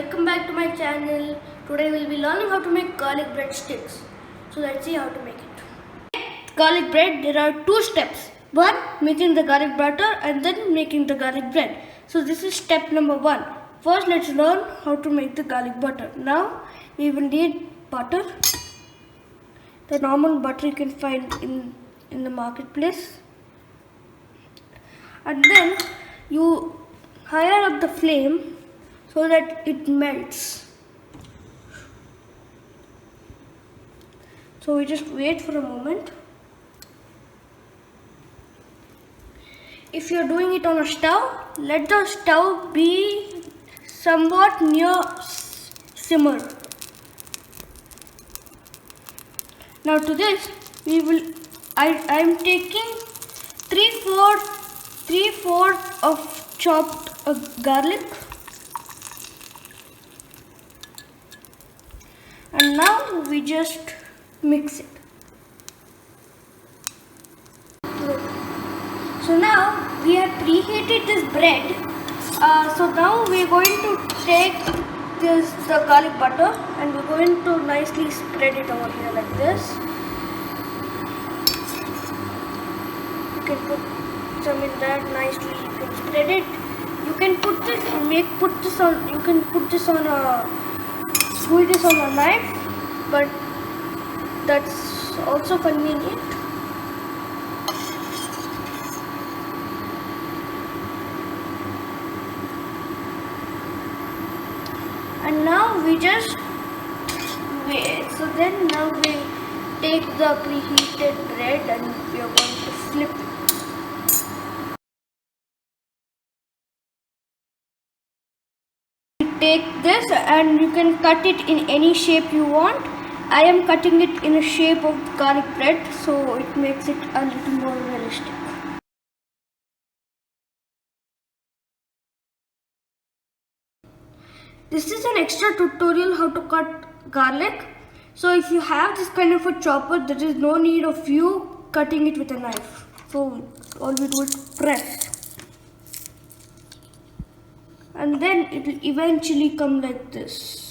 welcome back to my channel. Today we'll be learning how to make garlic bread sticks. So let's see how to make it. Garlic bread, there are two steps. One, making the garlic butter and then making the garlic bread. So this is step number 1. First let's learn how to make the garlic butter. Now we will need butter. The normal butter you can find in the marketplace. And then you higher up the flame so that it melts. So we just wait for a moment. If you're doing it on a stove, let the stove be somewhat near simmer. Now to this I'm taking 3/4 of chopped garlic, and now we just mix it. So now we have preheated this bread. So now we're going to take the garlic butter and we're going to nicely spread it over here like this. You can put some in that nicely. You can spread it. You can put this on a knife, but that's also convenient. And now we just wait. So then now we take the preheated bread and we are going to flip it. Take this and you can cut it in any shape you want. I am cutting it in a shape of garlic bread, so it makes it a little more realistic. This is an extra tutorial how to cut garlic. So if you have this kind of a chopper, there is no need of you cutting it with a knife. So all we do is press. And then it will eventually come like this.